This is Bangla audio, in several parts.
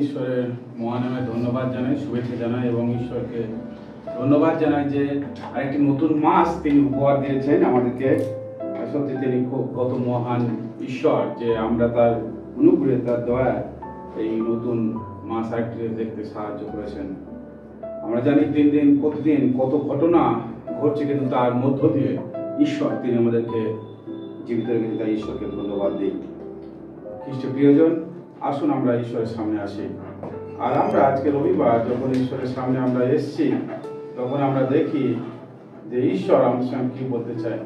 ঈশ্বরের মহানামে ধন্যবাদ জানাই, শুভেচ্ছা জানাই এবং ঈশ্বরকে ধন্যবাদ জানাই যে আরেকটি নতুন মাস তিনি উপহার দিয়েছেন আমাদেরকে। সত্যি তিনি খুব কত মহান ঈশ্বর যে আমরা তার অনুগ্রহে, তার দয়া এই নতুন মাস আরেকটি দেখতে সাহায্য করেছেন। আমরা জানি দিন দিন প্রতিদিন কত ঘটনা ঘটছে, কিন্তু তার মধ্য দিয়ে ঈশ্বর তিনি আমাদেরকে জীবিত রেখেছেন। তাই ঈশ্বরকে ধন্যবাদ দিই। খ্রিস্ট প্রিয়জন, আসুন আমরা ঈশ্বরের সামনে আসি। আর আমরা আজকে রবিবার যখন ঈশ্বরের সামনে আমরা এসেছি, তখন আমরা দেখি যে ঈশ্বর আমাদের সঙ্গে কি বলতে চায়।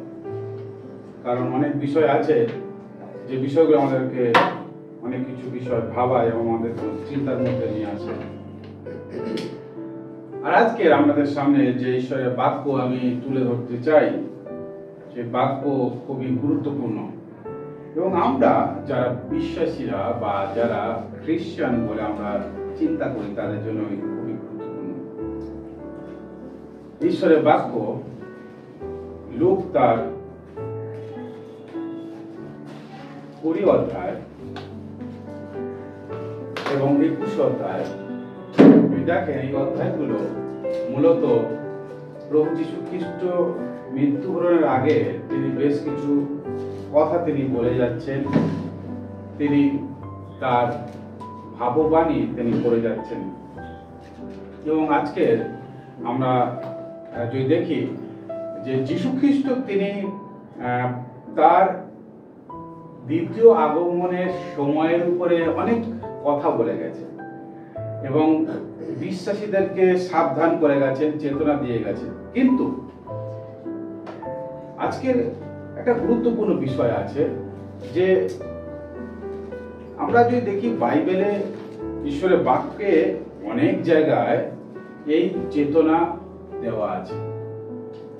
কারণ অনেক বিষয় আছে যে বিষয়গুলো আমাদেরকে অনেক কিছু বিষয় ভাবায় এবং আমাদের চিন্তার মধ্যে নিয়ে আসে। আর আজকে আমাদের সামনে যে ঈশ্বরের বাক্য আমি তুলে ধরতে চাই, সে বাক্য খুবই গুরুত্বপূর্ণ এবং আমরা যারা বিশ্বাসীরা বা যারা খ্রিস্টান বলে আমরা চিন্তা করি তাদের জন্য খুবই গুরুত্বপূর্ণ। ঈশ্বরের বাক্য লূক তার 20 অধ্যায় এবং 21 অধ্যায়, দেখেন এই অধ্যায়গুলো মূলত প্রভু যীশু খ্রিস্ট মৃত্যুবরণের আগে তিনি বেশ কিছু কথা তিনি বলে যাচ্ছেন, তিনি তার ভাববাণী তিনি করে যাচ্ছেন। এবং আজকে আমরা যদি দেখি যে যীশু খ্রিস্ট তিনি তার দ্বিতীয় আগমনের সময়ের উপরে অনেক কথা বলে গেছেন এবং বিশ্বাসীদেরকে সাবধান করে গেছেন, চেতনা দিয়ে গেছেন। কিন্তু আজকের একটা গুরুত্বপূর্ণ বিষয় আছে যে আমরা যদি দেখি বাইবেলে ঈশ্বরের বাক্যে অনেক জায়গায় এই চেতনা দেওয়া আছে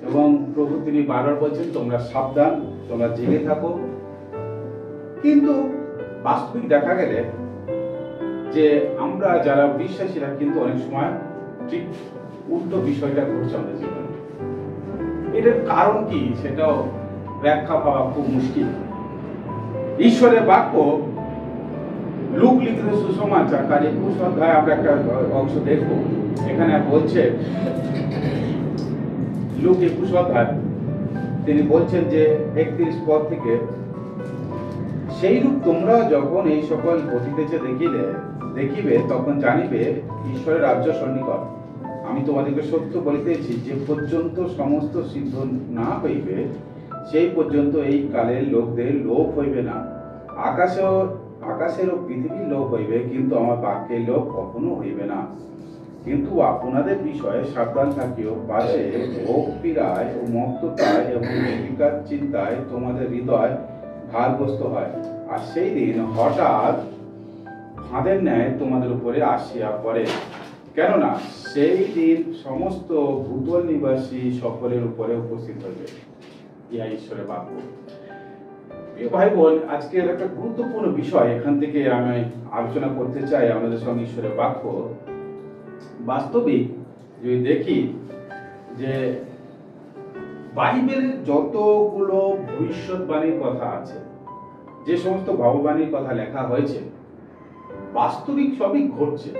এবং প্রভু তিনি বারবার বলছেন তোমরা সাবধান, তোমরা জেগে থাকো। কিন্তু বাস্তবিক দেখা গেলে যে আমরা যারা বিশ্বাসীরা কিন্তু অনেক সময় ঠিক উল্টো বিষয়টা ঘটছে আমাদের জীবনে। এটার কারণ কি সেটাও ব্যাখ্যা পাওয়া খুব মুশকিল। ঈশ্বরের বাক্য লূক লিখিত সুসমাচার তার 21 অধ্যায় আমরা একটা অংশ দেখব। এখানে বলছে লূক 21 অধ্যায় তিনি বলছেন যে 31 পদ থেকে, সেইরূপ তোমরা যখন এই সকল ঘটিতেছে দেখিবে তখন জানিবে ঈশ্বরের রাজ্য সন্নিকট। আমি তোমাদেরকে সত্য বলিতেছি যে পর্যন্ত সমস্ত সিদ্ধ না হইবে সেই পর্যন্ত এই কালের লোকদের লোভ হইবে না। আকাশেরও পৃথিবীর লোভ হইবে, কিন্তু আমার বাক্যের লোভ কখনো হইবে না। কিন্তু আপনাদের বিষয়ে সাবধান থাকিও, পাশে ভোগ পীড়ায় ও মত্ততায় এবং জীবিকার চিন্তায় তোমাদের হৃদয় ভারগ্রস্ত হয়, আর সেই দিন হঠাৎ ফাঁদের ন্যায় তোমাদের উপরে আসিয়া পড়ে। কেননা সেই দিন সমস্ত ভূতল নিবাসী সকলের উপরে উপস্থিত হইবে। ইহা ঈশ্বরের বাক্য। প্রিয় ভাই বোন, আজকের একটা গুরুত্বপূর্ণ বিষয় এখান থেকে আমি আলোচনা করতে চাই আমাদের সঙ্গে ঈশ্বরের বাক্য। বাস্তবিক যদি দেখি যে বাইবেলের যতগুলো ভবিষ্যৎবাণীর কথা আছে, যে সমস্ত ভগবাণীর কথা লেখা হয়েছে, বাস্তবিক সবই ঘটছে।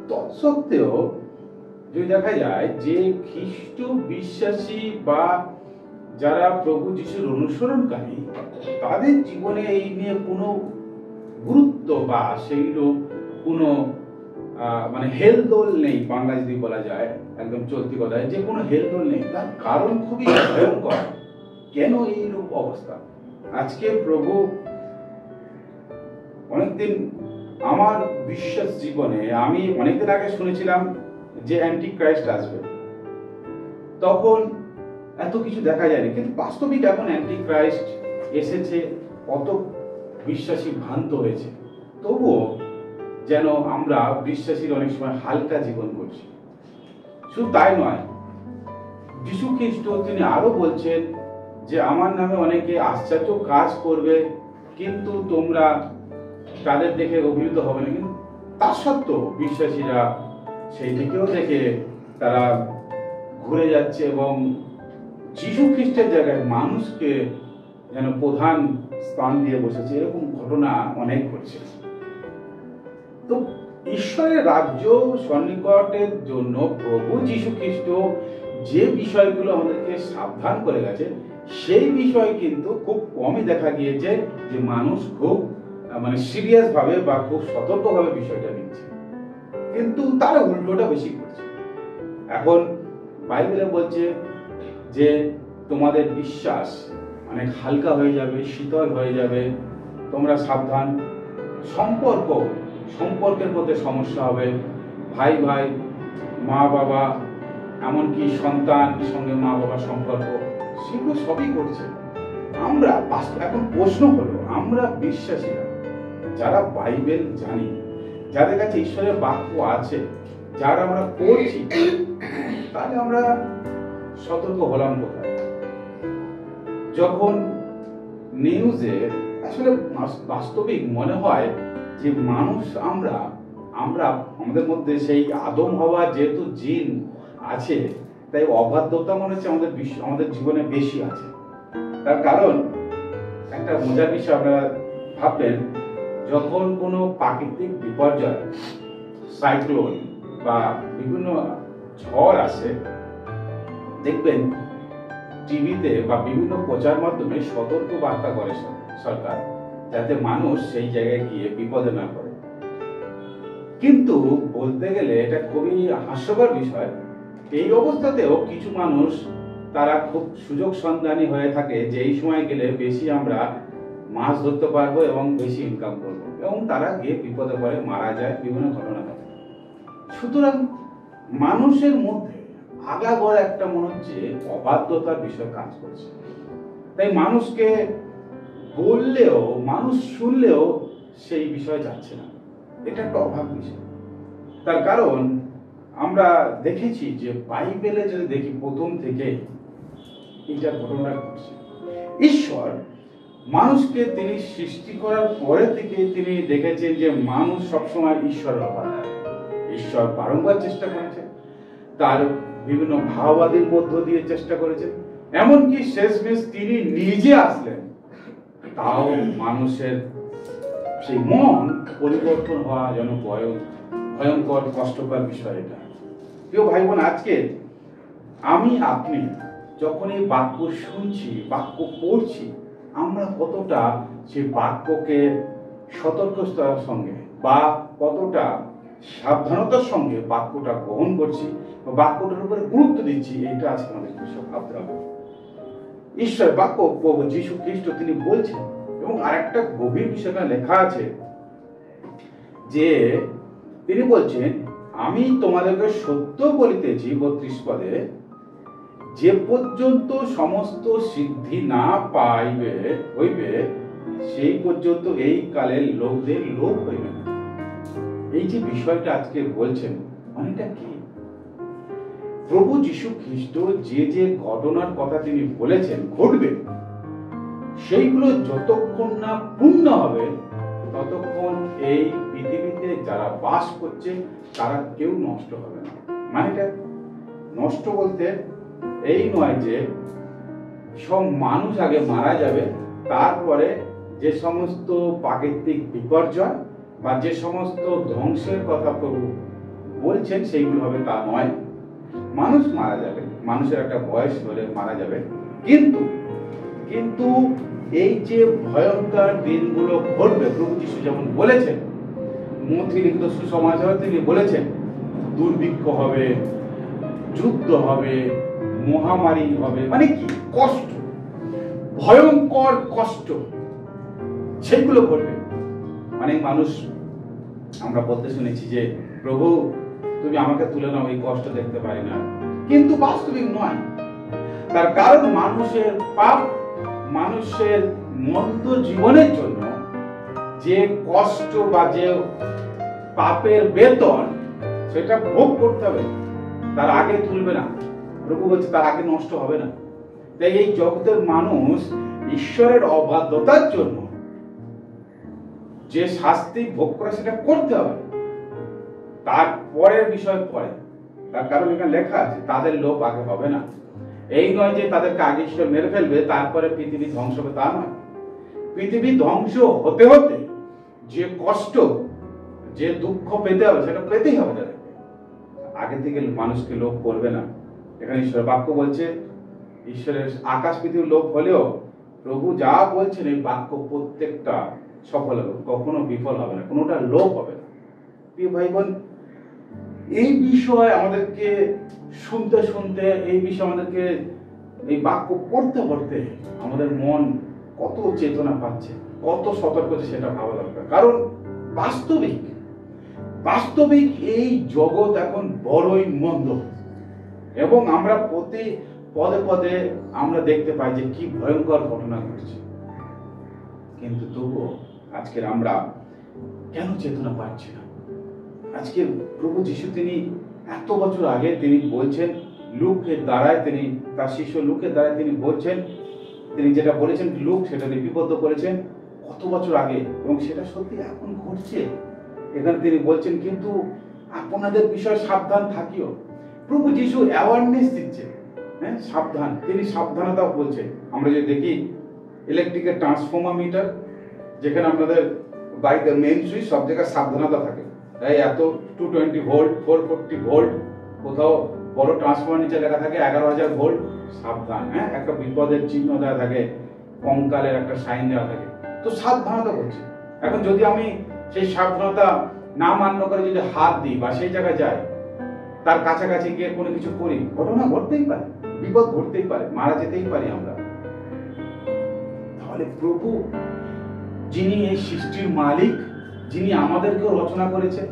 তৎসত্ত্বেও যদি দেখা যায় যে খ্রিস্ট বিশ্বাসী বা যারা প্রভু যিশুর অনুসরণকারী তাদের জীবনে এই নিয়ে কোনো গুরুত্ব বা সেইরূপ কোনো মানে হেলদোল নেই। বাংলা যদি বলা যায় একদম চলতি কথায় যে কোনো হেলদোল নেই। তার কারণ খুবই ভয়ঙ্কর। কেন এইরূপ অবস্থা? আজকে প্রভু অনেকদিন আমার বিশ্বাস জীবনে আমি অনেকদিন আগে শুনেছিলাম যে অ্যান্টি ক্রাইস্ট আসবে, তখন এত কিছু দেখা যায়নি। কিন্তু বাস্তবিক এখন অ্যান্টি ক্রাইস্ট এসেছে, কত বিশ্বাসী ভ্রান্ত হয়েছে। তবুও যেন আমরা বিশ্বাসীর অনেক সময় হালকা জীবন করছি। শুধু তাই নয়, যীশু খ্রিস্ট তিনি আরো বলছেন যে আমার নামে অনেকে আশ্চর্য কাজ করবে, কিন্তু তোমরা তাদের দেখে অভিভূত হবে না। কিন্তু তা সত্ত্বেও বিশ্বাসীরা সেই দিকেও দেখে তারা ঘুরে যাচ্ছে এবং যীশু খ্রিস্টের জায়গায় মানুষকে যেন প্রধান স্থান দিয়ে বসেছে। এরকম ঘটনা অনেক ঘটছে। তো ঈশ্বরের রাজ্য সন্নিকটের জন্য প্রভু যীশু খ্রিস্ট যে বিষয়গুলো আমাদেরকে সাবধান করে গেছে, সেই বিষয় কিন্তু খুব কমই দেখা গিয়েছে যে মানুষ খুব সিরিয়াস ভাবে বা খুব সতর্কভাবে বিষয়টা নিচ্ছে, কিন্তু তারা উল্টোটা বেশি করছে। এখন বাইবেলে বলছে যে তোমাদের বিশ্বাস অনেক হালকা হয়ে যাবে, শীতল হয়ে যাবে, তোমরা সাবধান। সম্পর্কের মধ্যে সমস্যা হবে, ভাই ভাই, মা বাবা, এমনকি সন্তান সঙ্গে মা বাবার সম্পর্ক, সেগুলো সবই করছে। আমরা এখন প্রশ্ন হলো, আমরা বিশ্বাসীরা যারা বাইবেল জানি, যাদের কাছে ঈশ্বরের বাক্য আছে, যারা আমরা পড়ছি, তাহলে আমরা সতর্ক হলাম কোথায়? যখন নিউজে আসলে বাস্তবিক মনে হয় যে মানুষ আমরা আমাদের মধ্যে সেই আদম হওয়া যেহেতু জিন আছে, তাই অবাধ্যতা মনে হচ্ছে আমাদের জীবনে বেশি আছে। তার কারণ একটা মজার বিষয় আপনারা ভাববেন, যখন কোনো প্রাকৃতিক বিপর্যয়, সাইক্লোন বা বিভিন্ন ঝড় আসে, দেখবেন টিভিতে বা বিভিন্ন প্রচার মাধ্যমে সতর্ক বার্তা করে সরকার, যাতে মানুষ সেই জায়গায় গিয়ে বিপদে না পড়ে। কিন্তু বলতে গেলে এটা খুবই হাস্যকর বিষয়, এই অবস্থাতেও কিছু মানুষ তারা খুব সুযোগ সন্ধানী হয়ে থাকে যে এই সময় গেলে বেশি আমরা মাছ ধরতে পারবো এবং বেশি ইনকাম করবো, এবং তারা গিয়ে বিপদে পড়ে, মারা যায়, বিভিন্ন ঘটনা ঘটে। সুতরাং মানুষের মধ্যে আগাগোড়া একটা মনে হচ্ছে অবাধ্যতার বিষয় কাজ করছে। তাই মানুষকে বললেও, মানুষ শুনলেও সেই বিষয় যাচ্ছে না। এটা একটা অভাব বিষয়। তার কারণ আমরা দেখেছি যে বাইবেলে যদি দেখি, প্রথম থেকে এইটা ঘটনা ঘটছে। ঈশ্বর মানুষকে তিনি সৃষ্টি করার পরে থেকে তিনি দেখেছেন যে মানুষ সবসময় ঈশ্বরের অভাব। ঈশ্বর বারংবার চেষ্টা করেছে, তার বিভিন্ন ভাববাদীর মধ্য দিয়ে চেষ্টা করেছেন, এমনকি শেষমেশ তিনি নিজে আসলেন, তাও মানুষের সেই মন পরিবর্তন হওয়া যেন ভয়ঙ্কর কষ্টকর বিষয়। এটা প্রিয় ভাই বোন, আজকে আমি আপনি যখন এই বাক্য শুনছি, বাক্য পড়ছি, আমরা কতটা সেই বাক্যকে সতর্কতার সঙ্গে বা কতটা সাবধানতার সঙ্গে বাক্যটা গ্রহণ করছি, বাক্যটার উপরে গুরুত্ব দিচ্ছি, এটা আজকে আমাদের বিষয় ভাবতে হবে। ঈশ্বর বাক্য প্রভু যীশু খ্রিস্ট তিনি বলছেন, এবং আরেকটা গভীর বিষয় লেখা আছে যে তিনি বলছেন, আমি তোমাদেরকে সত্য বলিতেছি 32 পদে, যে পর্যন্ত সমস্ত সিদ্ধি না হইবে সেই পর্যন্ত এই কালের লোকদের লোভ হইবে না। এই যে বিষয়টা আজকে বলছেন, অনেকটা কি প্রভু যীশু খ্রিস্ট যে যে ঘটনার কথা তিনি বলেছেন ঘটবে, সেইগুলো যতক্ষণ না পূর্ণ হবে ততক্ষণ এই পৃথিবীতে যারা বাস করছে তারা কেউ নষ্ট হবে না। মানে নষ্ট বলতে এই নয় যে সব মানুষ আগে মারা যাবে, তারপরে যে সমস্ত প্রাকৃতিক বিপর্যয় বা যে সমস্ত ধ্বংসের কথা প্রভু বলছেন সেইগুলো হবে, তা নয়। মানুষ মারা যাবে, মানুষের একটা বয়স হলে মারা যাবে, কিন্তু এই যে ভয়ঙ্কর দিনগুলো ঘটবে, প্রভু যীশু যেমন বলেছেন, মথি লিখিত সুসমাচারে তিনি বলেছেন, দুর্ভিক্ষ হবে, যুদ্ধ হবে, মহামারী হবে, মানে কি কষ্ট, ভয়ঙ্কর কষ্ট, সেইগুলো ঘটবে। অনেক মানুষ আমরা বলতে শুনেছি যে প্রভু তুমি আমাকে তুলে নাও, এই কষ্ট দেখতে পারি না, কিন্তু বাস্তবিক নয়। তার কারণ মানুষের পাপ, মানুষের মন্দ জীবনের জন্য যে কষ্ট বা যে পাপের বেতন, সেটা ভোগ করতে হবে, তার আগে তুলবে না। প্রভু বলছে তার আগে নষ্ট হবে না। তাই এই জগতের মানুষ ঈশ্বরের অবাধ্যতার জন্য যে শাস্তি ভোগ করে সেটা করতে হবে, তার পরের বিষয় পরে। তার কারণ এখানে লেখা আছে তাদের লোভ আগে হবে না। এই নয় যে তাদেরকে আগে ঈশ্বর মেরে ফেলবে তারপরে পৃথিবী ধ্বংস হবে, তা নয়। পৃথিবী ধ্বংস হতে হতে যে কষ্ট, যে দুঃখ পেতে হবে সেটা পেতেই হবে তাদেরকে। আগে থেকে মানুষকে লোভ করবে না। এখানে ঈশ্বর বাক্য বলছে, ঈশ্বরের আকাশ পৃথিবীর লোভ হলেও প্রভু যা বলছেন এই বাক্য প্রত্যেকটা সফল হবে, কখনো বিফল হবে না, কোনোটা লোভ হবে না। প্রিয় ভাই বোন, এই বিষয় আমাদেরকে শুনতে শুনতে, এই বিষয় আমাদেরকে এই বাক্য পড়তে পড়তে আমাদের মন কত চেতনা পাচ্ছে, কত সতর্ক হচ্ছে সেটা ভাবা দরকার। কারণ বাস্তবিক এই জগৎ এখন বড়ই মন্দ, এবং আমরা প্রতি পদে পদে আমরা দেখতে পাই যে কি ভয়ঙ্কর ঘটনা ঘটছে। কিন্তু তবুও আজকের আমরা কেন চেতনা পাচ্ছি না? আজকে প্রভু যিশু তিনি এত বছর আগে তিনি বলছেন, লুকের দ্বারায় তিনি তার শিষ্য লুকের দ্বারায় তিনি বলছেন, তিনি যেটা বলেছেন লুক সেটা লিপিবদ্ধ করেছেন কত বছর আগে, এবং সেটা সত্যি এখন ঘটছে। এখানে তিনি বলছেন, কিন্তু আপনাদের বিষয়ে সাবধান থাকিও। প্রভু যিশু অ্যাওয়ারনেস দিচ্ছে, হ্যাঁ, সাবধান, তিনি সাবধানতা বলছে। আমরা যদি দেখি ইলেকট্রিকের ট্রান্সফর্মার মিটার, যেখানে আপনাদের বাড়িতে মেইন সুইচ, সব জায়গায় সাবধানতা থাকে, তাই এত 220 ভোল্ট, 440 ভোল্ট, কোথাও বড় ট্রান্সফর্মার নিচে লেখা থাকে 11,000 ভোল্ট, সাবধান, হ্যাঁ, একটা বিপদের চিহ্ন দেওয়া থাকে, কঙ্কালের একটা সাইন দেওয়া থাকে। তো সাবধানতা করছে। এখন যদি আমি সেই সাবধানতা না মান্য করে যদি হাত দিই বা সেই জায়গায় যাই, তার কাছাকাছি গিয়ে কোনো কিছু করি, ঘটনা ঘটতেই পারে, বিপদ ঘটতেই পারে, মারা যেতেই পারি আমরা। তাহলে প্রভু যিনি এই সৃষ্টির মালিক, যিনি আমাদেরকেও রচনা করেছেন,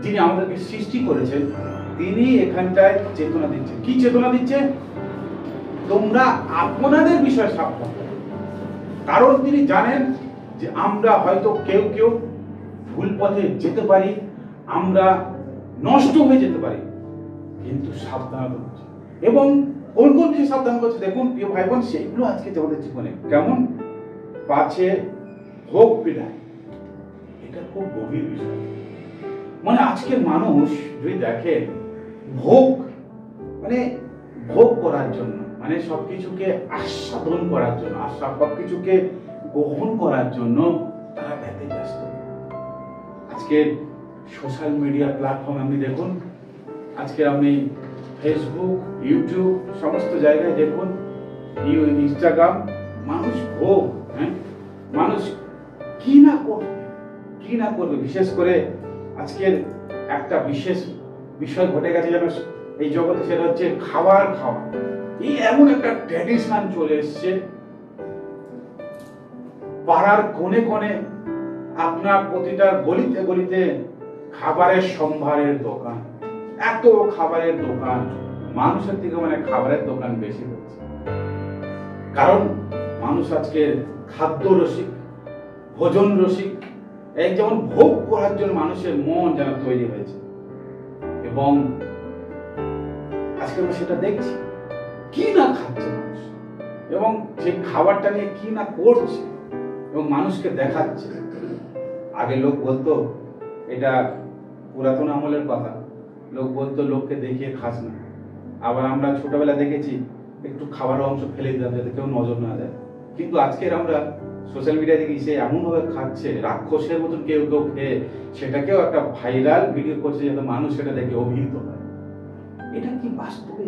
যিনি আমাদেরকে সৃষ্টি করেছেন, তিনি এখানটায় চেতনা দিচ্ছেন। কি চেতনা দিচ্ছেন? তোমরা আপনাদের বিষয়ে সাবধান। কারণ তিনি জানেন যে আমরা হয়তো কেউ কেউ ভুল পথে যেতে পারি, আমরা নষ্ট হয়ে যেতে পারি, কিন্তু সাবধানতা করছে। এবং কোন কোন বিষয়ে সাবধান করছে দেখুন প্রিয় ভাই বোন, সেইগুলো আজকে আমাদের জীবনে কেমন পাচ্ছে ভোগ পীড়ায়। এটা খুব গভীর বিষয়। মানে আজকের মানুষ যদি দেখে ভোগ, মানে ভোগ করার জন্য, মানে সবকিছুকে আস্বাদন করার জন্য, সবকিছুকে গ্রহণ করার জন্য তারা এত ব্যস্ত। আজকে সোশ্যাল মিডিয়া প্ল্যাটফর্ম আপনি দেখুন, আজকে আপনি ফেসবুক, ইউটিউব, সমস্ত জায়গায় দেখুন, ইনস্টাগ্রাম, মানুষ ভোগ, হ্যাঁ, মানুষ কি না করবে। বিশেষ করে আজকের একটা বিশেষ বিষয় ঘটে গেছে যেন এই জগতে, সেটা হচ্ছে খাবার খাওয়া। এই এমন একটা ট্র্যাডিশন চলে এসছে, পাড়ার কোণে কোণে, আপনার প্রতিটা গলিতে গলিতে খাবারের সম্ভারের দোকান, এত খাবারের দোকান, মানুষের থেকে মানে খাবারের দোকান বেশি হচ্ছে। কারণ মানুষ আজকে খাদ্য রসিক, ভোজন রসিক, এই যেমন ভোগ করার জন্য মানুষের মন যেন তৈরি হয়েছে। এবং আজকে আমরা সেটা দেখছি, কি না খাচ্ছে মানুষ, এবং সেই খাবারটা নিয়ে কি না করছে, এবং মানুষকে দেখাচ্ছে। আগে লোক বলতো, এটা পুরাতন আমলের কথা, লোক বলতো লোককে দেখিয়ে খাস না। আবার আমরা ছোটবেলা দেখেছি একটু খাবার অংশ ফেলে দিতাম যাতে কেউ নজর না দেয়। কিন্তু আজকের আমরা সোশ্যাল মিডিয়া দেখি সে এমন ভাবে খাচ্ছে, রাক্ষসের মতন কেউ কেউ খেয়ে সেটাকেও একটা ভাইরাল ভিডিও করছে যাতে মানুষ সেটা দেখে অভিহিত হয়। এটা কি বাস্তবে,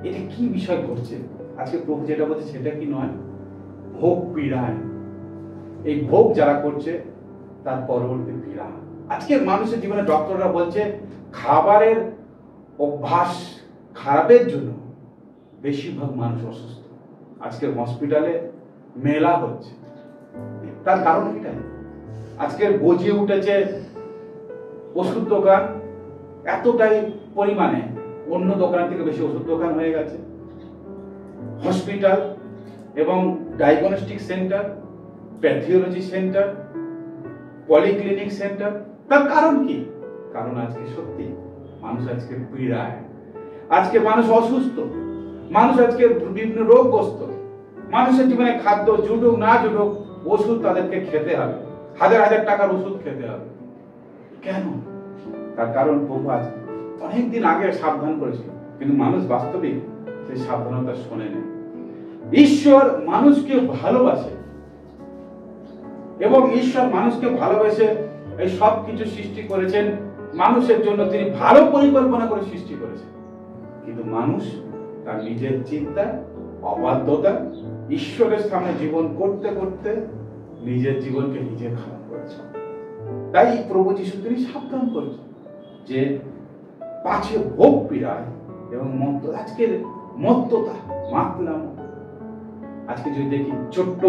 এটা কি বিষয় ঘটছে? আজকে প্রভু যেটা বলছে সেটা কি নয়? ভোগ পীড়ায়। এই ভোগ যারা করছে তার পরবর্তী পীড়া। আজকের মানুষের জীবনে ডক্টররা বলছে খাবারের অভ্যাস খারাপের জন্য বেশিরভাগ মানুষ অসুস্থ। আজকের হসপিটালে মেলা হচ্ছে, তার কারণ এটাই। আজকের গজিয়ে উঠেছে ওষুধ দোকান, এতটাই পরিমাণে অন্য দোকানের থেকে বেশি ওষুধ দোকান হয়ে গেছে। হসপিটাল এবং diagnostic centre, pathology centre, polyclinic centre. তার কারণ কি? কারণ আজকে সত্যি মানুষ আজকে পীড়ায়, আজকে মানুষ অসুস্থ, মানুষ আজকে বিভিন্ন রোগগ্রস্ত। মানুষের জীবনে খাদ্য জুটুক না জুটুক, ওষুধ তাদেরকে খেতে হবে, হাজার হাজার টাকার ওষুধ খেতে হবে। কেন? তার কারণ প্রভু আজ অনেকদিন আগে সাবধান করেছিল, কিন্তু মানুষ বাস্তবিক সেই সাবধানতা শোনে না। ঈশ্বর মানুষকে ভালোবাসে, এবং ঈশ্বর মানুষকে ভালোবেসে এই সব কিছু সৃষ্টি করেছেন মানুষের জন্য। তিনি ভালো পরিকল্পনা করে সৃষ্টি করেছেন, কিন্তু মানুষ তার নিজের চিন্তা, অবাধ্যতা, ঈশ্বরের সামনে জীবন করতে করতে নিজের জীবনকে নিজে খারাপ করেছে। তাই প্রভু যীশু তিনি সাবধান করেছেন যে পাছে ভোগ পীড়ায় এবং আজকের মত্ততা, মাতলাম। আজকে যদি দেখি ছোট্ট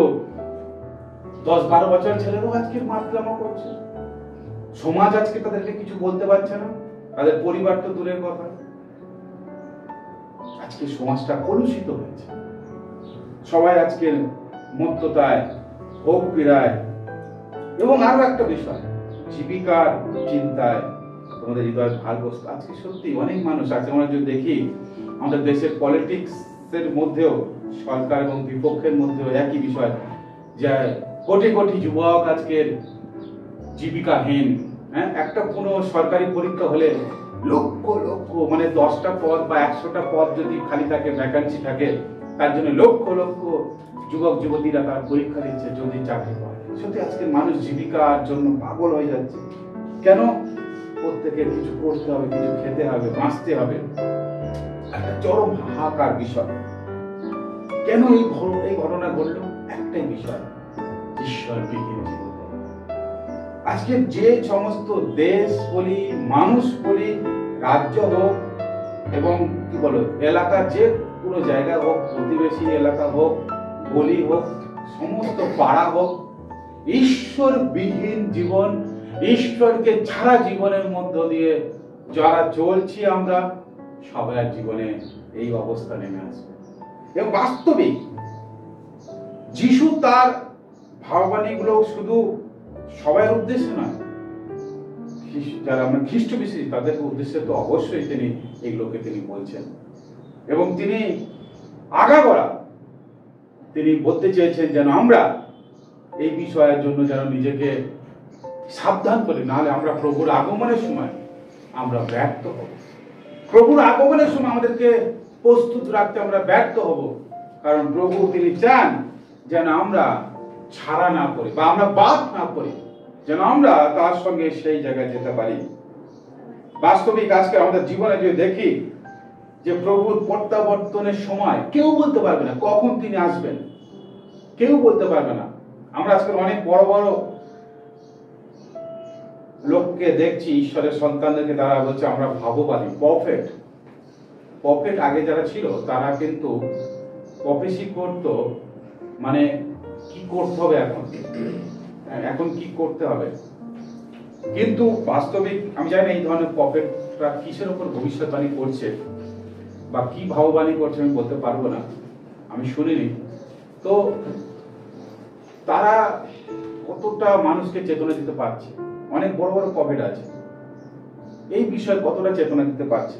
10-12 বছর ছেলেরাও আজকে মাতলামো করছে। সমাজ আজকে তাদেরকে কিছু বলতে পারছে না, তাদের পরিবার তো দূরের কথা। আজকে সমাজটা কলুষিত হয়েছে। সবাই আজকে মত্ততায়, ভোগ পীড়ায় এবং আরো একটা বিষয়, জীবিকার চিন্তায় তোমাদের হৃদয় ভারগ্রস্ত। আজকে সত্যি অনেক মানুষ আছে, আমরা যদি দেখি আমাদের দেশের পলিটিক্স এর মধ্যেও, সরকার এবং বিপক্ষের মধ্যেও একই বিষয়, যে কোটি কোটি যুবক আজকের জীবিকাহীন। একটা কোনো সরকারি পরীক্ষা হলে লক্ষ লক্ষ, মানে 10টা পদ বা 100টা পদ যদি খালি থাকে, ভ্যাকান্সি থাকে, তার জন্য লক্ষ লক্ষ যুবক যুবতীরা তার পরীক্ষা দিচ্ছে যদি চাকরি পায়। সত্যি আজকে মানুষ জীবিকার জন্য পাগল হয়ে যাচ্ছে। কেন? প্রত্যেকের কিছু করতে হবে, কিছু খেতে হবে, বাঁচতে হবে। একটা চরম হাহাকার বিষয়। কেন এই ঘটনা ঘটলো? একটাই বিষয়, ঈশ্বর বিহীন জীবন। আজকে যে সমস্ত দেশ বলি, মানুষ বলি, রাজ্য হোক এবং কি বলো এলাকা, যে কোনো জায়গা হোক, প্রতিবেশী এলাকা হোক, গলি হোক, সমস্ত পাড়া হোক, ঈশ্বর বিহীন জীবন, ঈশ্বরকে ছাড়া জীবনের মধ্য দিয়ে যারা চলছি আমরা, সবার জীবনে এই অবস্থা নেমে আসবে। এবং বাস্তবিক যিশু তার ভাববাণীগুলো শুধু সবার উদ্দেশ্যে নয়, যারা আমরা খ্রিস্ট বিশ্বাসী তাদের উদ্দেশ্যে তো অবশ্যই তিনি এগুলোকে তিনি বলছেন। এবং তিনি আগাগোড়া তিনি বলতে চেয়েছেন যেন আমরা এই বিষয়ের জন্য যেন নিজেকে সাবধান করি, নাহলে আমরা প্রভুর আগমনের সময় আমরা ব্যর্থ হব। প্রভুর আগমনের সময় আমাদেরকে প্রস্তুত রাখতে আমরা ব্যর্থ হব। কারণ প্রভু তিনি চান যেন আমরা ছাড়া না করি বা আমরা বাদ না করি, যেন আমরা তার সঙ্গে সেই জায়গায় যেতে পারি। বাস্তবিক আজকে আমাদের জীবনে যদি দেখি যে প্রভুর প্রত্যাবর্তনের সময় কেউ বলতে পারবে না কখন তিনি আসবেন, কেউ বলতে পারবে না। আমরা আজকে অনেক বড় বড় লোককে দেখছি, ঈশ্বরের সন্তানদেরকে, তারা বলছে আমরা ভাববাদী, প্রফেট আগে যারা ছিল তারা কিন্তু প্রফেসি করত, মানে কি করতে হবে এখন কি করতে হবে। কিন্তু বাস্তবিক আমি জানি না এই ধরনের প্রফেটরা কিসের উপর ভবিষ্যৎবাণী করছে বা কি ভাববাণী করছে আমি বলতে পারবো না, আমি শুনিনি। তো তারা কতটা মানুষকে চেতনা দিতে পারছে? অনেক বড় বড় প্রফেট আছে, এই বিষয়ে কতটা চেতনা দিতে পারছে?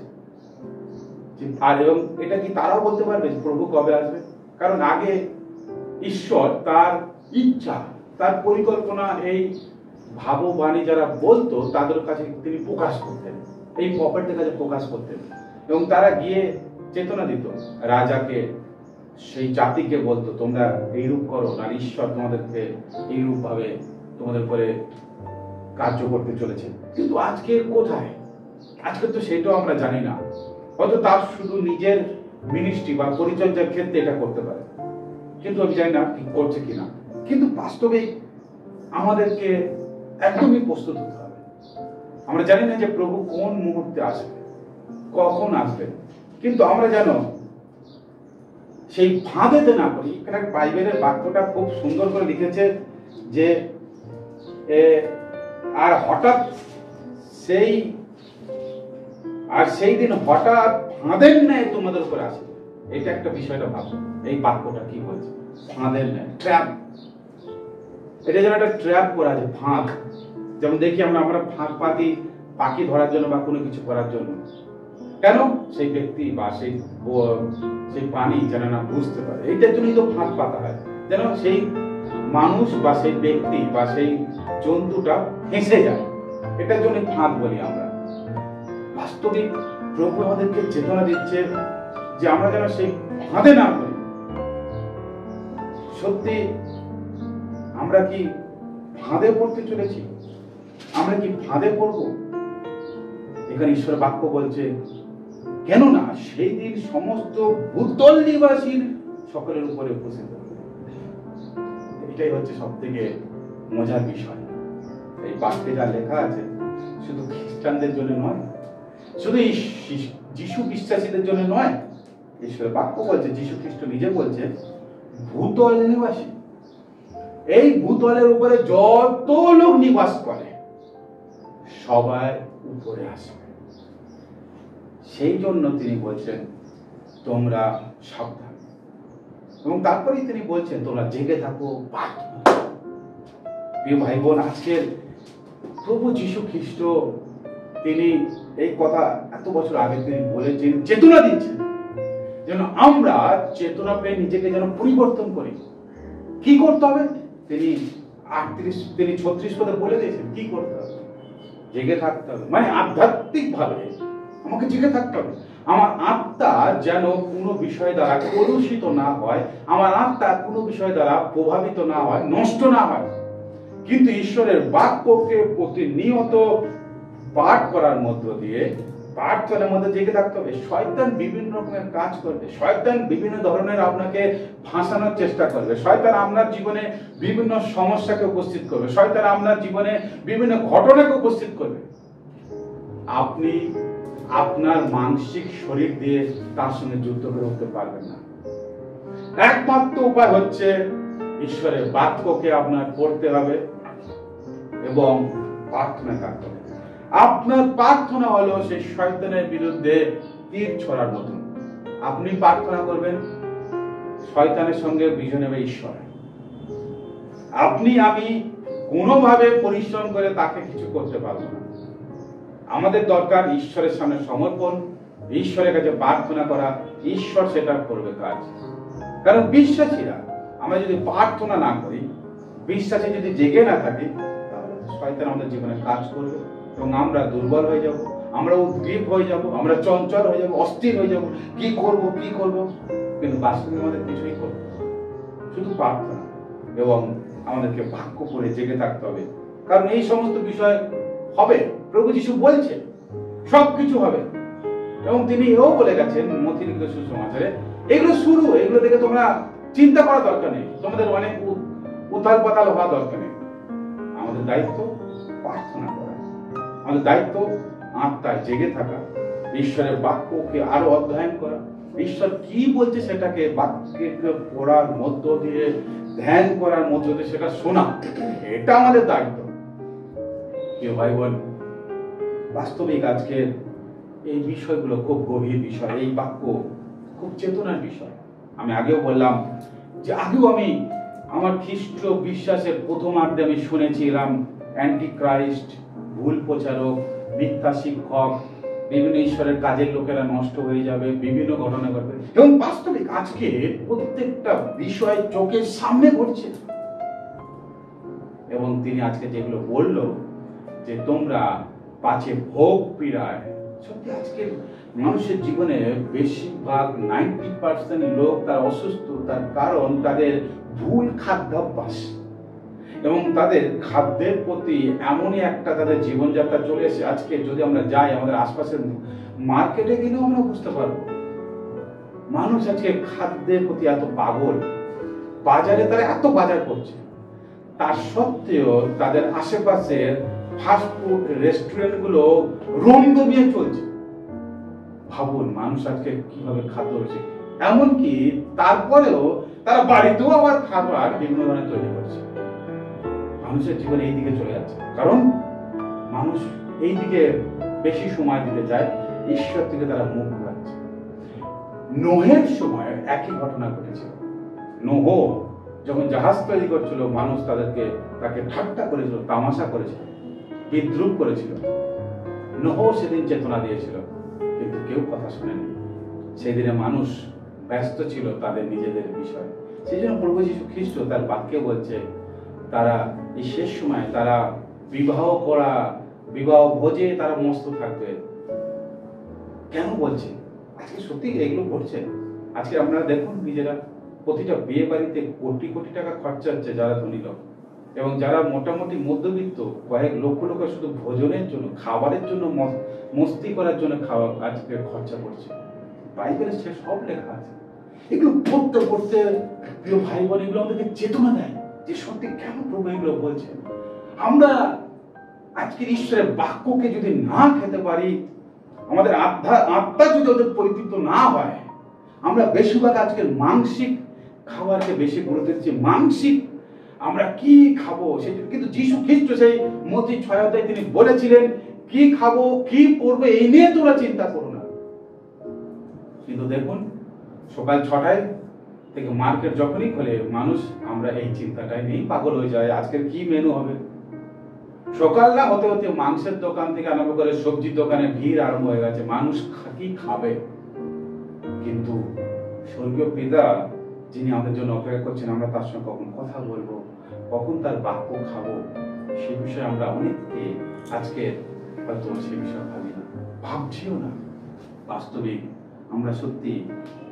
আর এবং এটা কি তারাও বলতে পারবে প্রভু কবে আসবে? কারণ আগে ঈশ্বর তার ইচ্ছা, তার পরিকল্পনা এই ভাববাণী যারা বলতো তাদের কাছে তিনি প্রকাশ করতেন, এই প্রফেটদের কাছে প্রকাশ করতেন, এবং তারা গিয়ে চেতনা দিত রাজাকে, সেই জাতিকে বলতো তোমরা এইরূপ করো, আর ঈশ্বর তোমাদেরকে এইরূপ ভাবে তোমাদের উপরে কার্য করতে চলেছে। কিন্তু আজকে কোথায়? আজকে তো সেটাও আমরা জানি না। হয়তো তার শুধু নিজের মিনিস্ট্রি বা পরিচর্যার ক্ষেত্রে এটা করতে পারে, কিন্তু আমি জানি না কি করছে কিনা। কিন্তু বাস্তবিক আমাদেরকে একদমই প্রস্তুত হতে হবে। আমরা জানি না যে প্রভু কোন মুহূর্তে আসবে, কখন আসবে, কিন্তু আমরা জানো সেই ফাঁদেতে না পড়ি। এখানে বাইবেলের বাক্যটা খুব সুন্দর করে লিখেছে যে আর হঠাৎ সেই দিন হঠাৎ ফাঁদের ন্যায় তোমাদের উপর আসে। এটা একটা বিষয়টা ভাবো, এই বাক্যটা কি বলছে? ফাঁদের ন্যায়, ট্র্যাপ। এটা যেন একটা ট্র্যাপ করা আছে, ফাঁদ। যেমন দেখি আমরা ফাঁদ পাতি পাখি ধরার জন্য বা কোনো কিছু করার জন্য। কেন? সেই ব্যক্তি বা সেই প্রাণী যেন না বুঝতে পারে, এইটার জন্যই তো ফাঁদ পাতা হয়, যেন সেই মানুষ বা সেই ব্যক্তি বা সেই জন্তুটা ফেঁসে যায়। এটার জন্য ফাঁদ বলি আমরা। বাস্তবিক প্রভু আমাদেরকে চেতনা দিচ্ছে যে আমরা যেন সেই ফাঁদে না পড়ি। সত্যি আমরা কি ফাঁদে পড়তে চলেছি? আমরা কি ফাঁদে পড়বো? এখানে ঈশ্বর বাক্য বলছে, কেননা সেই দিন সমস্ত ভূতল নিবাসীর সকলের উপরে উপস্থিত হবে। এটাই হচ্ছে সব থেকে মজার বিষয়। এই বাক্যে যা লেখা আছে শুধু খ্রিস্টানদের জন্য নয়, শুধু যিশু বিশ্বাসীদের জন্য নয়। ঈশ্বরের বাক্য বলছে, যিশু খ্রিস্ট নিজে বলছে, ভূতল নিবাসী, এই ভূতলের উপরে যত লোক নিবাস করে সবাই উপরে আসবে। সেই জন্য তিনি বলছেন তোমরা সাবধান, এবং তারপরেই তিনি বলছেন তোমরা জেগে থাকো, প্রার্থনা করো। প্রিয় ভাই বোন, আজকের প্রভু যীশু খ্রিস্ট তিনি এই কথা এত বছর আগে তিনি বলেছেন, চেতনা দিচ্ছেন যেন আমরা চেতনা পেয়ে নিজেকে যেন পরিবর্তন করি। কি করতে হবে? তিনি 36 পদে বলে দিয়েছেন কি করতে হবে। জেগে থাকতে হবে, মানে আধ্যাত্মিক ভাবে আমাকে জেগে থাকতে হবে। আমার আত্মা যেন কোনো বিষয় দ্বারা কলুষিত না হয়, আমার আত্মা কোনো বিষয় দ্বারা প্রভাবিত না হয়, নষ্ট না হয়। কিন্তু ঈশ্বরের বাক্যকে প্রতিনিয়ত পাঠ করার মধ্য দিয়ে, প্রার্থনার মধ্যে জেগে থাকতে হবে। শয়তান বিভিন্ন রকমের কাজ করবে, শয়তান বিভিন্ন ধরনের আপনাকে ফাঁসানোর চেষ্টা করবে, শয়তান আপনার জীবনে বিভিন্ন সমস্যাকে উপস্থিত করবে, শয়তান আপনার জীবনে বিভিন্ন ঘটনাকে উপস্থিত করবে। আপনি আপনার মানসিক শরীর দিয়ে তার সঙ্গে যুদ্ধ করে উঠতে পারবেন না। একমাত্র উপায় হচ্ছে ঈশ্বরের বাক্যকে আপনার পড়তে হবে এবং প্রার্থনা করতে হবে। আপনার প্রার্থনা হলো সেই শয়তানের বিরুদ্ধে তীর ছড়ার মতো। আপনি প্রার্থনা করবেন, শয়তানের সঙ্গে বিজয় নেবে ঈশ্বর। আপনি আমি কোনোভাবে পরিশ্রম করে তাকে কিছু করতে পারবো না। আমাদের দরকার ঈশ্বরের সামনে সমর্পণ, ঈশ্বরের কাছে প্রার্থনা করা, ঈশ্বর সেটা করবে কাজ। কারণ বিশ্বাসীরা আমরা যদি প্রার্থনা না করি, বিশ্বাসে যদি জেগে না থাকি, তাহলে শয়তান আমাদের জীবনে কাজ করবে এবং আমরা দুর্বল হয়ে যাব, আমরা উদ্গ্রীব হয়ে যাব, আমরা চঞ্চল হয়ে যাব, অস্থির হয়ে যাব, কি করব। কিন্তু বাস্তবে আমাদের কিছুই করতে হবে, শুধু প্রার্থনা এবং আমাদেরকে বাক্য পড়ে জেগে থাকতে হবে। কারণ এই সমস্ত বিষয় হবে, প্রভু যীশু বলছে সবকিছু হবে। এবং তিনি এও বলে গেছেন মথি লিখিত সুসমাচারে, এগুলো শুরু, এগুলো দেখে তোমরা চিন্তা করা দরকার নেই, তোমাদের অনেক উথাল পাতাল হওয়া দরকার নেই। আমাদের দায়িত্ব প্রার্থনা করা, আমাদের দায়িত্ব আত্মায় জেগে থাকা, ঈশ্বরের বাক্যকে আরো অধ্যয়ন করা, ঈশ্বর কি বলছে সেটাকে বাক্যকে পড়ার মধ্য দিয়ে, ধ্যান করার মধ্য দিয়ে সেটা শোনা, এটা আমাদের দায়িত্ব। প্রিয় ভাই বোন, বাস্তবিক আজকে এই বিষয়গুলো খুব গভীর বিষয়। এই বাক্য খুব চেতনার বিষয়। আমি আগেও বললাম যে আগেও আমি আমার খ্রিস্ট বিশ্বাসের প্রথমার্ধে আমি শুনেছিলাম অ্যান্টি ক্রাইস্ট, ভুল প্রচারক, মিথ্যা শিক্ষক, বিভিন্ন ঈশ্বরের কাজের লোকেরা নষ্ট হয়ে যাবে, বিভিন্ন ঘটনা ঘটবে। এবং বাস্তবিক আজকে প্রত্যেকটা বিষয় চোখের সামনে ঘটছে। এবং তিনি আজকে যেগুলো বললো যে তোমরা পাছে ভোগ পীড়ায়, সত্যি আজকে মানুষের জীবনে বেশিরভাগ 90% লোক তার অসুস্থ, তার কারণ তাদের ভুল খাদ্যাভ্যাস এবং তাদের খাদ্যের প্রতি এমনই একটা তাদের জীবনযাত্রা চলে এসে। আজকে যদি আমরা যাই আমাদের আশপাশের মার্কেটে গেলেও আমরা বুঝতে পারবো মানুষ আজকে খাদ্যের প্রতি এত পাগল, বাজারে তারা এত বাজার করছে, তার সত্ত্বেও তাদের আশেপাশের ফাস্টফুড রেস্টুরেন্ট গুলো রমরমিয়ে চলছে। ভাবুন মানুষ আজকে কিভাবে খাদ্য হচ্ছে, এমনকি তারপরেও তারা বাড়িতেও আবার খাবার বিভিন্ন ধরনের তৈরি করছে। মানুষের জীবনে এই দিকে চলে যাচ্ছে, কারণ মানুষ এই দিকে বেশি সময় দিতে চায়, ঈশ্বর থেকে তারা মুখ ঘোরাচ্ছে। নোহের সময় একই ঘটনা ঘটেছিল। নোহ যখন জাহাজ তৈরি করছিল, মানুষ তাকে ঠাট্টা করেছিল, তামাশা করেছিল, বিদ্রুপ করেছিল। নোহ সেদিন চেতনা দিয়েছিল, কিন্তু কেউ কথা শোনেনি। সেদিনে মানুষ ব্যস্ত ছিল তাদের নিজেদের বিষয়। সেই জন্য প্রভু যীশু খ্রিস্ট তার বাক্যে বলছে তারা এই শেষ সময় তারা বিবাহ ভোজে তারা মস্ত থাকবে। কেন বলছে? আজকে সত্যি এগুলো ঘটছে। আজকে আপনারা দেখুন নিজেরা, প্রতিটা বিয়ে বাড়িতে কোটি কোটি টাকা খরচা হচ্ছে যারা ধনী লোক, এবং যারা মোটামুটি মধ্যবিত্ত, কয়েক লক্ষ লোক শুধু ভোজনের জন্য, খাবারের জন্য, মস্তি করার জন্য খাওয়া আজকে খরচা করছে। বাইবেলে সে সব লেখা আছে। এগুলো পড়তে পড়তে প্রিয় ভাই বোন, এগুলো আমাদেরকে চেতনা দেয় যে সত্যি কেন প্রভু এগুলো বলছেন। আমরা আজকের ঈশ্বরের বাক্যকে যদি না খেতে পারি, আমাদের আত্মা যদি ওদের পরিতৃপ্ত না হয়, আমরা বেশিরভাগ আজকের মানসিক খাবারকে বেশি গুরুত্ব দিচ্ছি। মানসিক আমরা কি খাবো সেটা, কিন্তু যীশু খ্রিস্ট সেই মতি 6 অধ্যায়ে তিনি বলেছিলেন কি খাবো কি পরবো এই নিয়ে তোমরা চিন্তা করো না। কিন্তু দেখুন সকাল 6টায় থেকে মার্কেট যখনই খোলে মানুষ, আমরা এই চিন্তাটাই নিয়ে পাগল হয়ে যায় আজকের কি মেনু হবে। সকাল না হতে হতে মাংসের দোকান থেকে আরম্ভ করে সবজির দোকানে ভিড় আরম্ভ হয়ে গেছে, মানুষ কি খাবে। কিন্তু স্বর্গীয় পিতা যিনি আমাদের জন্য অপেক্ষা করছেন, আমরা তার সঙ্গে কখন কথা বলবো, কখন তার বাক্য খাবো, সে বিষয়ে আমরা অনেককে আজকে হয়তো সে বিষয়ে ভাবি না, ভাবছিও না। বাস্তবিক আমরা সত্যি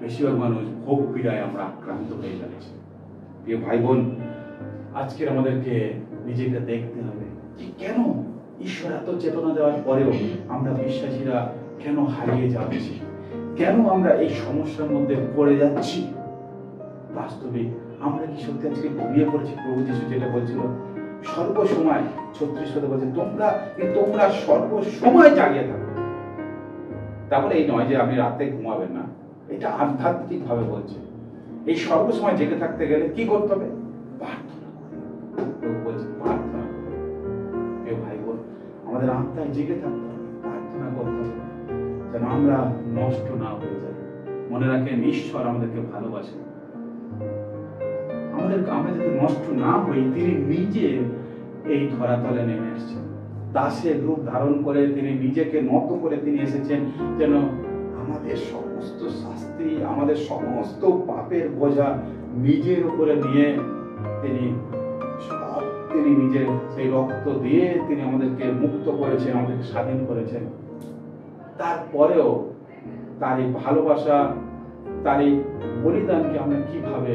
বেশিরভাগ মানুষ ভোগ পীড়ায় আমরা আক্রান্ত হয়ে যাচ্ছি। প্রিয় ভাই বোন, আজকের আমাদেরকে নিজেকে দেখতে হবে যে কেন ঈশ্বর এত চেতনা দেওয়ার পরেও আমরা বিশ্বাসীরা কেন হারিয়ে যাচ্ছি, কেন আমরা এই সমস্যার মধ্যে পড়ে যাচ্ছি। বাস্তবিক আমরা কি সত্যি আজকে ঘুমিয়ে পড়েছি? প্রভু যীশু যেটা বলছিল সর্বসময় 36 পদে বলছে তোমরা সর্বসময় জাগিয়ে থাকো। তাহলে এই নয় যে আপনি রাতে ঘুমাবেন না, এটা আধ্যাত্মিক ভাবে বলছে। এই সর্বসময় জেগে থাকতে গেলে কি করতে হবে? প্রার্থনা করতে হবে। বলছে প্রার্থনা করতে হবে। ভাই বোন, আমাদের আত্মায় জেগে থাকতে হবে, প্রার্থনা করতে হবে যেন আমরা নষ্ট না হয়ে যাই। মনে রাখেন ঈশ্বর আমাদেরকে ভালোবাসেন। আমরা যাতে নষ্ট না হই, তিনি নিজে এই ধরাতলে নেমে এসেছেন, দাসের রূপ ধারণ করে তিনি নিজেকে নত করে তিনি এসেছেন যেন আমাদের সমস্ত শাস্তি, আমাদের সমস্ত পাপের বোঝা নিজের উপরে নিয়ে তিনি নিজের সেই রক্ত দিয়ে তিনি আমাদেরকে মুক্ত করেছেন, আমাদেরকে স্বাধীন করেছেন। তারপরেও তার এই ভালোবাসা, তার এই বলিদানকে আমরা কিভাবে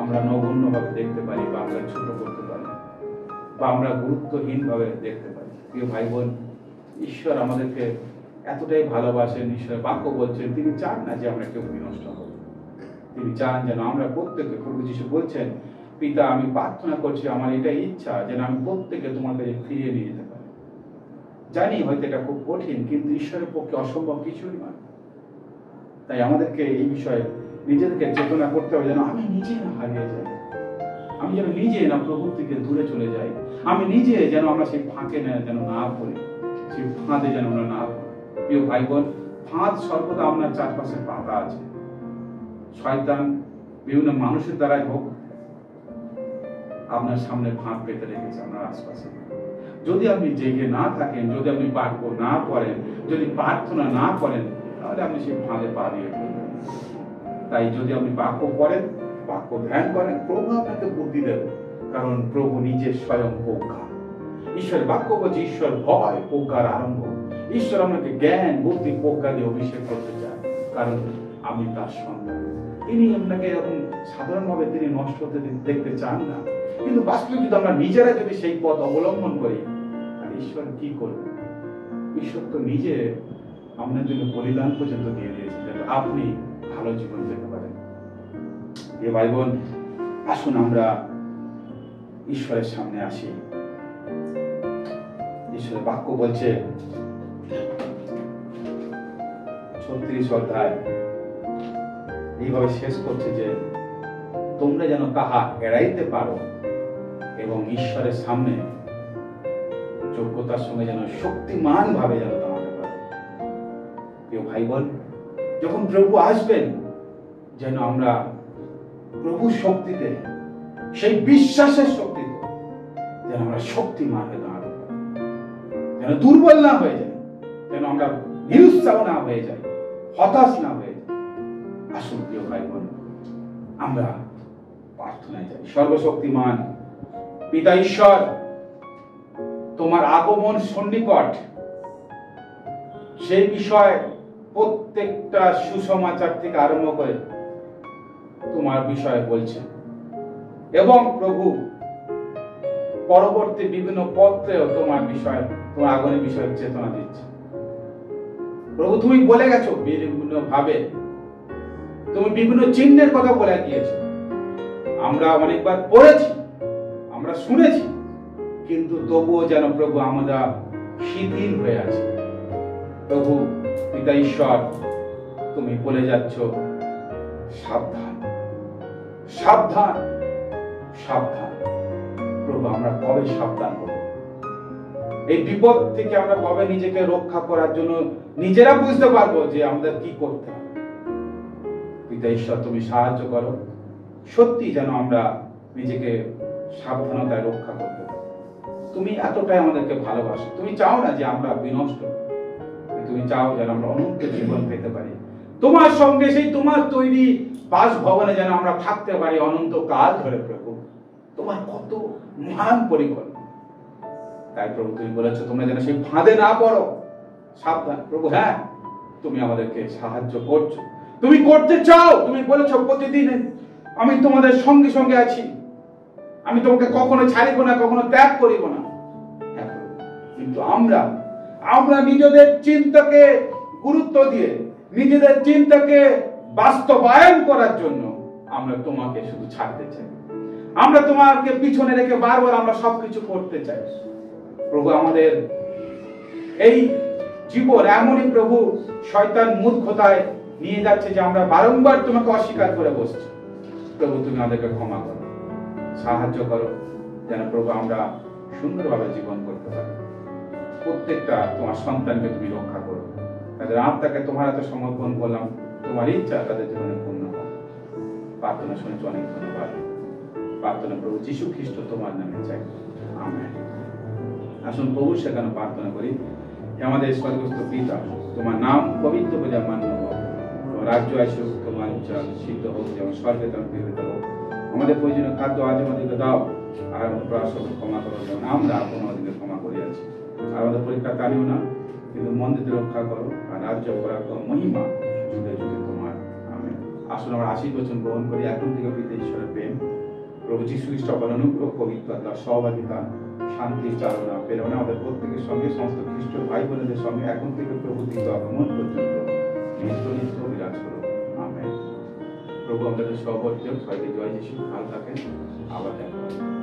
আমরা নগণ্য ভাবে দেখতে পারি, বা আমরা ছোট করতে পারি, বা আমরা গুরুত্বহীন ভাবে দেখতে পারি। প্রিয় ভাই বোন, ঈশ্বর আমাদেরকে এতটাই ভালোবাসেন, ঈশ্বরের বাক্য বলছেন তিনি চান না যে আমরা কেউ বিনষ্ট হই। তিনি চান যেন আমরা প্রত্যেকে, প্রভু যীশু বলছেন পিতা আমি প্রার্থনা করছি, আমার এটাই ইচ্ছা যেন আমি প্রত্যেকে তোমার কাছে ফিরিয়ে নিয়ে যেতে পারি। জানি হয়তো এটা খুব কঠিন, কিন্তু ঈশ্বরের পক্ষে অসম্ভব কিছুই নয়। তাই আমাদেরকে এই বিষয়ে নিজেদেরকে চেতনা করতে হবে যেন আমি নিজে না হারিয়ে যাই, আমি যেন নিজে না প্রভুর থেকে দূরে চলে যাই, আমি নিজে যেন আমরা সেই ফাঁকে যেন না পড়ি, সেই ফাঁদে যেন আমরা না পড়ি। প্রিয় ভাই বোন, ফাঁদ সর্বদা আপনার চারপাশে পাতা আছে। শয়তান বিভিন্ন মানুষের দ্বারাই হোক আপনার সামনে ফাঁদ পেতে রেখেছে আপনার আশপাশে। যদি আপনি জেগে না থাকেন, যদি আপনি বাক্য না পড়েন, যদি প্রার্থনা না করেন, তাহলে আপনি সেই ফাঁদে পা দিয়ে পড়বেন। তাই যদি আপনি বাক্য পড়েন, বাক্য ধ্যান করেন, প্রভু আপনাকে বুদ্ধি দেবে, কারণ প্রভু নিজে স্বয়ং প্রজ্ঞা। ঈশ্বরের বাক্য বলছে ঈশ্বর ভয় প্রজ্ঞার আরম্ভ। ঈশ্বর আপনাকে জ্ঞান বুদ্ধি প্রজ্ঞা দিয়ে অভিষেক করতে চান, কারণ আপনি তার সন্তান। তিনি আপনাকে এরকম সাধারণভাবে তিনি নষ্ট হতে দেখতে চান না। কিন্তু বাস্তবে যদি আমরা নিজেরা যদি সেই পথ অবলম্বন করি, তাহলে ঈশ্বর কি করবে? ঈশ্বর তো নিজে আপনার জন্য বলিদান পর্যন্ত দিয়ে দিয়েছে যাতে আপনি ভালো জীবন পেতে পারেন। এ ভাই বোন, আসুন আমরা ঈশ্বরের সামনে আসি। ঈশ্বরের বাক্য বলছে 36 অধ্যায় এইভাবে শেষ করছে যে তোমরা যেন তাহা এড়াইতে পারো এবং ঈশ্বরের সামনে যোগ্যতার সঙ্গে যেন শক্তিমান ভাবে যেন দাঁড়াতে পারো। প্রিয় ভাই বোন, যখন প্রভু আসবেন যেন আমরা প্রভুর শক্তিতে, সেই বিশ্বাসের শক্তিতে যেন আমরা শক্তিমান হয়ে দাঁড়াতে পারি, যেন দুর্বল না হয়ে যায়, যেন আমরা নিরুৎসাহ না হয়ে যাই, হতাশ না হয়ে যাই। আসুন প্রিয় ভাই বোন, আমরা প্রার্থনায় যাই। সর্বশক্তিমান পিতা ঈশ্বর, তোমার আগমন সন্নিকট, সেই বিষয় প্রত্যেকটা সুসমাচার থেকে আরম্ভ করে তোমার বিষয়ে বলছে। এবং প্রভু পরবর্তী বিভিন্ন পত্রেও তোমার বিষয়, তোমার আগমনের বিষয়ে চেতনা দিচ্ছে। প্রভু তুমি বলে গেছো বিভিন্ন ভাবে, তুমি বিভিন্ন চিহ্নের কথা বলে গিয়েছো, আমরা অনেকবার পড়েছি, আমরা শুনেছি, কিন্তু তবুও যেন প্রভু আমরা শিথিল হয়ে আছি। প্রভু পিতা ঈশ্বর, তুমি বলে যাচ্ছ সাবধান, সাবধান, সাবধান। প্রভু আমরা কবে সাবধান হব? এই বিপদ থেকে আমরা কবে নিজেকে রক্ষা করার জন্য নিজেরা বুঝতে পারবো যে আমাদের কি করতে হবে? পিতা ঈশ্বর তুমি সাহায্য করো, সত্যি যেন আমরা নিজেকে সাবধানতায় রক্ষা করতে পারি। তুমি এতটাই আমাদেরকে ভালোবাসো, তুমি চাও না যে আমরা বিনষ্ট, তুমি চাও যেন আমরা অনন্ত জীবন পেতে পারি। তোমার সঙ্গে সেই তোমার তৈরি বাসভবনে যেন আমরা থাকতে পারি অনন্ত কাল ধরে। প্রভু তোমার কত মহান পরিকল্পনা। তাই প্রভু তুমি বলেছো তোমরা যেন সেই ফাঁদে না পড়ো, সাবধান। প্রভু হ্যাঁ, তুমি আমাদেরকে সাহায্য করছো, তুমি করতে চাও। তুমি বলেছো প্রতিদিন আমি তোমাদের সঙ্গে সঙ্গে আছি, আমি তোমাকে কখনো ছাড়িব না, কখনো ত্যাগ করিব না। কিন্তু আমরা নিজেদের চিন্তাকে গুরুত্ব দিয়ে, নিজেদের চিন্তাকে বাস্তবায়ন করার জন্য আমরা তোমাকে শুধু ছাড়তে চাই, আমরা তোমাকে পিছনে রেখে বারবার আমরা সবকিছু করতে চাই। প্রভু আমাদের এই জীবন এমনই প্রভু শয়তান মূর্খতায় নিয়ে যাচ্ছে যে আমরা বারংবার তোমাকে অস্বীকার করে বসছি। প্রভু তুমি আমাদেরকে ক্ষমা করো, সাহায্য করো যেন প্রভু আমরা সুন্দরভাবে জীবন করতে পারি। প্রত্যেকটা তোমার সন্তানকে তুমি রক্ষা করো, তাদের আত্মাকে তোমার হাতে সমর্পণ করলাম, তোমার ইচ্ছা তাদের জীবনে পূর্ণ হোক। প্রার্থনা শুনেছি, অনেক ধন্যবাদ। প্রার্থনা প্রভু যীশু খ্রিস্ট তোমার নামে চাই, আমেন। আসুন প্রভু সেখানে প্রার্থনা করি। আমাদের স্বর্গস্থ পিতা, তোমার নাম পবিত্র বলে মান্য হোক, তোমার রাজ্য আসুক, তোমার ইচ্ছা সিদ্ধ হোক যেমন স্বর্গে তেমন পৃথিবীতে হোক। আমাদের প্রয়োজনীয় খাদ্য আজ আমাদেরকে দাও, আর আমাদের অপরাধ ক্ষমা করো যেমন আমরা আপনাদেরকে ক্ষমা করিয়াছি। আর আমাদের পরীক্ষা টানিও না, কিন্তু মন্দিরকে রক্ষা করো, আর রাজ্য পরাক্রম মহিমা যুগে যুগে তোমার, আমেন। আসুন আমরা আশীর্বচন গ্রহণ করি। এখন থেকে পিতা ঈশ্বরের প্রেম, প্রভু যীশু খ্রিস্ট অনুগ্রহ, পবিত্র আত্মার সহভাগিতা, শান্তির চালনা প্রেরণা আমাদের প্রত্যেকের সঙ্গে, সমস্ত খ্রিস্ট ভাই বোনেদের সঙ্গে এখন থেকে প্রভু দ্বিতীয় আগমন পর্যন্ত নিত্য নিত্য বিরাজ করো, আমেন। প্রভু আমাদের সর্বোচ্চ সবাইকে জয় যিশু, ভালো থাকেন, আবার দেখা হবে।